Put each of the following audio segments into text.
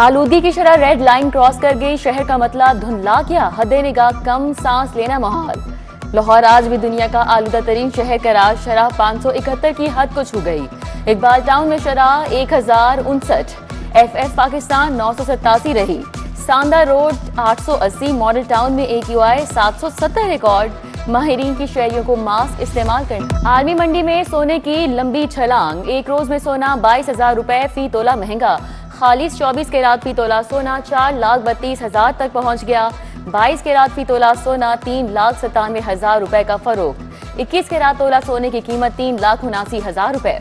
आलूदी की शरह red line cross कर गई, शहर का मतला धुंधला गया, हदे निगाह कम, सांस लेना मुहाल। लाहौर आज भी दुनिया का आलूदा तरीन शहर करार, शरह 571 की हद को छू गई। इकबाल टाउन में शरह 1059, FF पाकिस्तान 987 रही। सांदा रोड 880, मॉडल टाउन में AQI 770 रिकॉर्ड। माहिरीन की शहरियों को मास्क इस्तेमाल करना। आर्मी मंडी में सोने की लंबी छलांग, एक रोज में सोना 22,000 रुपए फी तोला महंगा। खालिस 24 कैरात फी तोला सोना 4,32,000 तक पहुंच गया। 22 कैरात फी तोला सोना 3,97,000 रुपए का फरोख्त। 21 कैरात तोला सोने की कीमत 3,79,000 रुपए।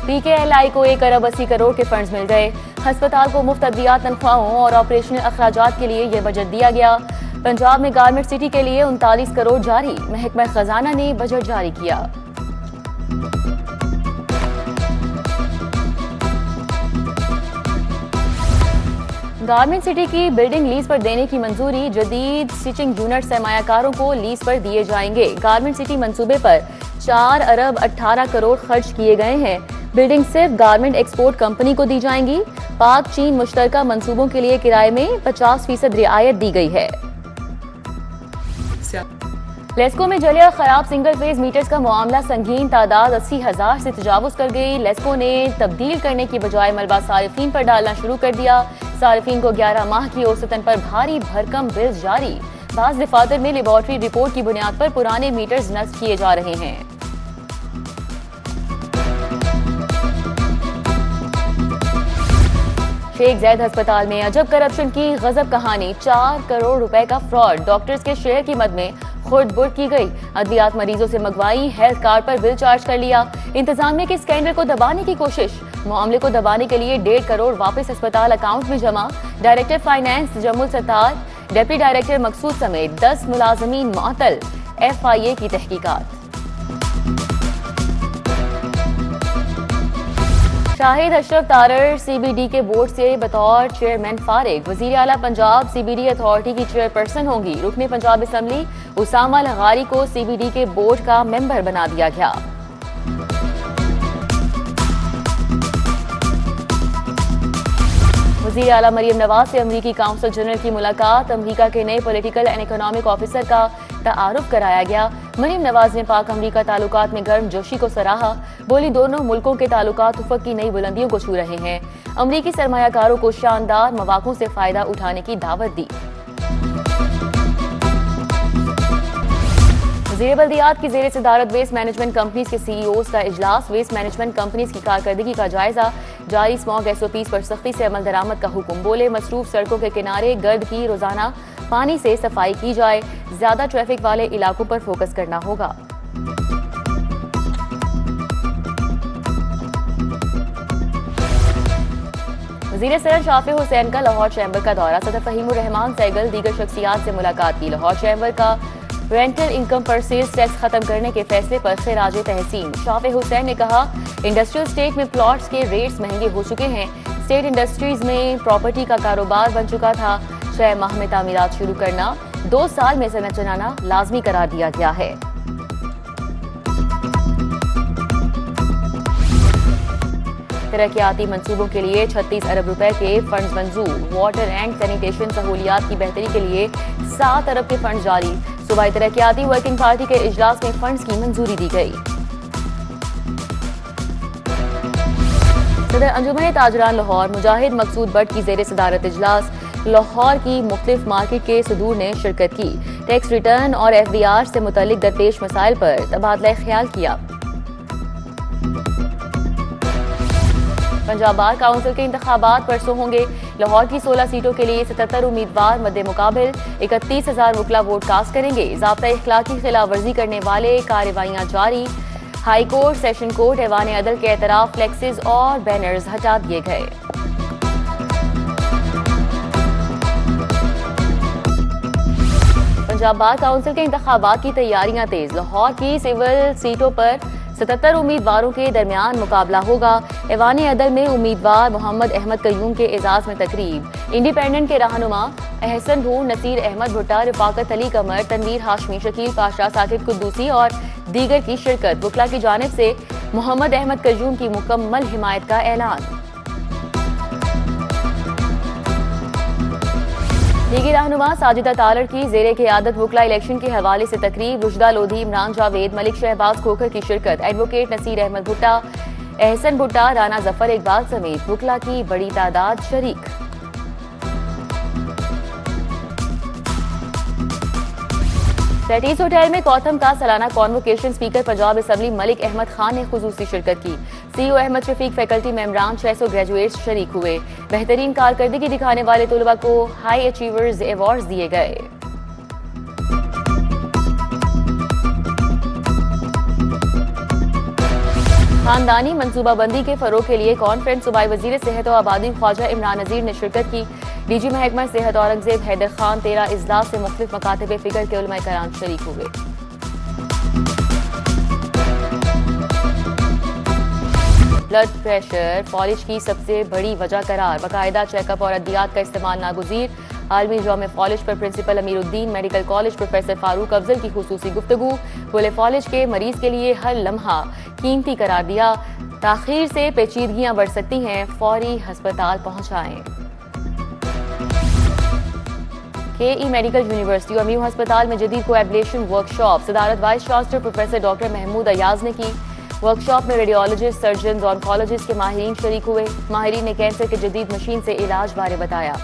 PKLI को 1 अरब 80 करोड़ के फंड्स मिल गए। अस्पताल को मुफ्त अद्वियात, तनख्वाहों और ऑपरेशनल अखराजात के लिए यह बजट दिया गया। पंजाब में गारमेंट सिटी के लिए 39 करोड़ जारी, महकमा खजाना ने बजट जारी किया। गारमेंट सिटी की बिल्डिंग लीज पर देने की मंजूरी, जदीद स्टिचिंग यूनिट सरमायाकारों को लीज पर दिए जाएंगे। गारमेंट सिटी मंसूबे पर 4 अरब 18 करोड़ खर्च किए गए हैं। बिल्डिंग सिर्फ गारमेंट एक्सपोर्ट कंपनी को दी जाएंगी। पाक चीन मुश्तरका मंसूबों के लिए किराए में 50% रियायत दी गई है। लेस्को में जले और खराब सिंगल फेज मीटर्स का मामला संगीन, तादाद 80,000 से तजावुज कर गई। लेस्को ने तब्दील करने की बजाय मलबा सारिफीन पर डालना शुरू कर दिया। सारिफीन को 11 माह की औसतन पर भारी भरकम बिल्स जारी। बाज़ दफातर में लेबॉर्ट्री रिपोर्ट की बुनियाद पर पुराने मीटर्स नस्ब किए जा रहे हैं। शेख जैद अस्पताल में अजब करप्शन की गजब कहानी, 4 करोड़ रुपए का फ्रॉड। डॉक्टर्स के शेयर की मद में खुर्द बुर्द की गई। अद्वियात मरीजों से मंगवाई, हेल्थ कार्ड पर बिल चार्ज कर लिया। इंतजामिया के स्कैंडल को दबाने की कोशिश, मामले को दबाने के लिए 1.5 करोड़ वापस अस्पताल अकाउंट में जमा। Director finance Jamul Sattar, deputy director Maqsood समेत 10 मुलाजमीन मुअत्तल। FIA की तहकीकात। शाहिद अशरफ तारर CBD के बोर्ड से बतौर चेयरमैन फारिग। वजीर आला पंजाब CBD अथॉरिटी की चेयरपर्सन होंगी। रुकने पंजाब असम्बली उसामा लगारी को CBD के बोर्ड का मेंबर बना दिया गया। वजीर आला मरियम नवाज से अमरीकी काउंसिल जनरल की मुलाकात। अमरीका के नए पॉलिटिकल एंड इकोनॉमिक ऑफिसर का तारुफ कराया गया। मरियम नवाज ने पाक अमरीका ताल्लुकात में गर्म जोशी को सराहा। बोली, दोनों मुल्कों के ताल्लुकात उफ़क़ की नई बुलंदियों को छू रहे हैं। अमरीकी सरमायाकारों को शानदार मौक़ों से फायदा उठाने की दावत दी। वज़ीर बल्दियात की ज़ेर सदारत वेस्ट मैनेजमेंट कंपनीज के CEOs का इजलास। वेस्ट मैनेजमेंट कंपनीज की कारकर्दगी का जायजा, जारी स्मॉग SOPs पर सख्ती से अमल दरामद का हुक्म। बोले, मसरूफ सड़कों के किनारे गर्द की रोजाना पानी से सफाई की जाए। ज्यादा ट्रैफिक वाले इलाकों पर फोकस करना होगा। वज़ीर सदर शाफी हुसैन का लाहौर चैम्बर का दौरा। सदर फहीमुर रहमान सैगल दीगर शख्सियात से मुलाकात की। लाहौर चैम्बर का रेंटल इनकम परचेज टैक्स खत्म करने के फैसले पर खिराज तहसीन। शाफी हुसैन ने कहा, इंडस्ट्रियल स्टेट में प्लॉट्स के रेट्स महंगे हो चुके हैं। स्टेट इंडस्ट्रीज में प्रॉपर्टी का कारोबार बन चुका था। 6 माह में तामीरात शुरू करना, 2 साल में सनत चलाना लाजमी करार दिया गया है। तरक्याती मंसूबों के लिए 36 अरब रुपए के फंड्स मंजूर। वाटर एंड सैनिटेशन सहूलियात की बेहतरी के लिए 7 अरब के फंड जारी। सूबाई तरक्याती वर्किंग पार्टी के इजलास में फंड्स की मंजूरी दी गई। सदर अंजुमन ताजरान लाहौर मुजाहिद मकसूद बट की ज़ेर सदारत इजलास। लाहौर की मुख्तलिफ मार्केट के सदूर ने शिरकत की। टैक्स रिटर्न और FBR से मुतल्लिक दरपेश मसाइल पर तबादला ख्याल किया। पंजाब बार काउंसिल के इंतखाबात परसों होंगे। लाहौर की 16 सीटों के लिए 77 उम्मीदवार मद्दे मुकाबिल। 31,000 वकला वोट कास्ट करेंगे। ज़ाब्ता इख्लाकी खिलाफ वर्जी करने वाले कार्रवाइयाँ जारी। हाई कोर्ट, सेशन कोर्ट, ऐवान अदल के एतराफ फ्लेक्सेस और बैनर्स हटा दिए गए। पंजाब बार काउंसिल के इंतखाबात की तैयारियां तेज। लाहौर की सिविल सीटों पर 77 उम्मीदवारों के दरमियान मुकाबला होगा। ऐवान अदल में उम्मीदवार मोहम्मद अहमद कयूम के एजाज में तकरीब। इंडिपेंडेंट के रहनुमा अहसन भूर, नसीर अहमद भुट्टा, रफाकत अली कमर, तनवीर हाशमी, शकील पाशा, साकिब कुद्दूसी और दीगर की शिरकत। वकला की जानिब से मोहम्मद अहमद कजूम की मुकम्मल हिमायत का ऐलान। लीगी रहनुमा साजिदा तालड़ की जेरे क़ियादत वकला इलेक्शन के हवाले से तकरीब। रुशदा लोधी, इमरान जावेद, मलिक शहबाज खोखर की शिरकत। एडवोकेट नसीर अहमद भुट्टा, एहसन भुट्टा, राना जफर इकबाल समेत वकला की बड़ी तादाद शरीक। सैटीज होटल में कौथम का सालाना convocation speaker Punjab assembly Malik Ahmad Khan ने खुसूसी शिरकत की। सीईओ अहमद शफीक फैकल्टी मेंबरान 600 ग्रेजुएट्स शरीक हुए। बेहतरीन कारकर्दगी दिखाने वाले तलबा को हाई अचीवर्स अवार्ड दिए गए। खानदानी मनसूबाबंदी के फरोग के लिए कॉन्फ्रेंस सूबाई वजीर सेहत और आबादी ख्वाजा इमरान नजीर ने शिरकत की। डीजी महकमा सेहत औरंगजेब हैदर खान 13 इजलास से मुख्तलिफ मकातब फिक्र के उलमा कराम शरीक हुए। ब्लड प्रेशर फॉलिज की सबसे बड़ी वजह करार। बाकायदा चेकअप और अद्वियात का इस्तेमाल नागुजीर। आलमी यौम फॉलिज पर principal Amiruddin medical college professor Farooq Afzal की खुसूसी गुफ्तगू। बोले फॉलिज के मरीज के लिए हर लम्हा कीमती करार दिया। ताखीर से पेचीदगियां बढ़ सकती हैं, फौरी अस्पताल पहुंचाएं। केई मेडिकल यूनिवर्सिटी और म्यू अस्पताल में जदीद कोएबुलेशन वर्कशॉप। सदारत vice chancellor professor doctor Mahmood Ayaz ने की। वर्कशॉप में रेडियोलॉजिस्ट, सर्जन, ऑन्कोलॉजिस्ट के माहिरीन शरीक हुए। माहिरीन ने कैंसर के जदीद मशीन से इलाज बारे बताया।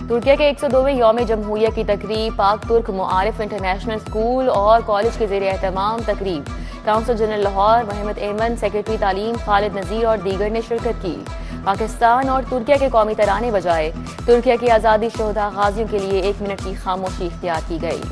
तुर्किया के 102वें यौम जमहूरिया की तकरीब। पाक तुर्क मुआरिफ इंटरनेशनल स्कूल और कॉलेज के ज़ेरे एहतमाम तकरीब। काउंसिल जनरल लाहौर, मोहम्मद एमन, सेक्रेटरी तालीम खालिद नजीर और दीगर ने शिरकत की। पाकिस्तान और तुर्किया के कौमी तराने बजाए। तुर्किया की आज़ादी शोहदा गाजियों के लिए 1 मिनट की खामोशी इख्तियार की गई।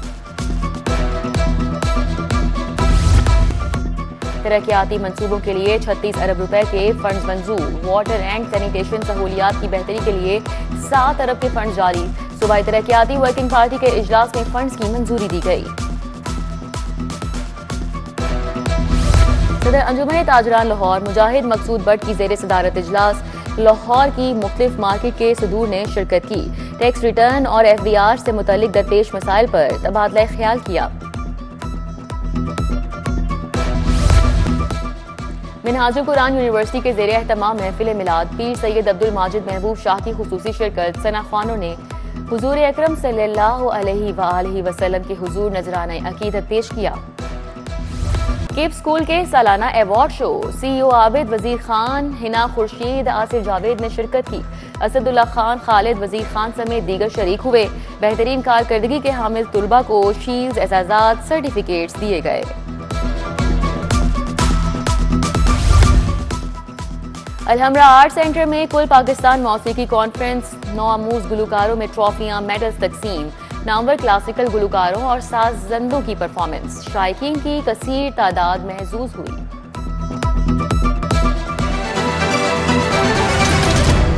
तरक्याती मंसूबों के लिए 36 अरब रुपए के फंड मंजूर। वाटर एंड सैनिटेशन सहूलियात की बेहतरी के लिए 7 अरब के फंड जारी। सूबाई तरक्याती वर्किंग पार्टी के इजलास में फंड्स की मंजूरी दी गई। सदर अंजुमन ताजरान लाहौर मुजाहिद मकसूद बट की जेर सदारत इजलास। लाहौर की मुख्तलिफ मार्केट के सदूर ने शिरकत की। टैक्स रिटर्न और FBR से मुतल्लिक दरपेश मसाइल पर तबादला ख्याल किया। मिनहाजुल कुरान यूनिवर्सिटी के ज़ेरे एहतमाम महफिल मिलाद पीर सैयद अब्दुल माजिद महबूब शाह की खुसूसी शिरकत। सना खानों ने हुजूर अकरम सल्लल्लाहु अलैहि वसल्लम के हुजूर नजराना अकीदत पेश किया। किप स्कूल के सालाना award show. CEO Abid, Wazir Khan, Hina Khurshid, Asir Javed ने शिरकत की। असदुल्ला खान, खालिद, वजीर खान समेत दीगर शरीक हुए। बेहतरीन कारकर्दगी के हामिल तुलबा को शील्ड, एजाजात, सर्टिफिकेट्स दिए गए। अलहमरा आर्ट सेंटर में कुल पाकिस्तान मौसीकी कॉन्फ्रेंस। 9 आमूज गुलकारों में ट्रॉफियां, मेडल्स तकसीम। नामवर क्लासिकल गुलकारों और साजंदों की परफॉर्मेंस। शायकीन की कसीर तादाद महसूस हुई।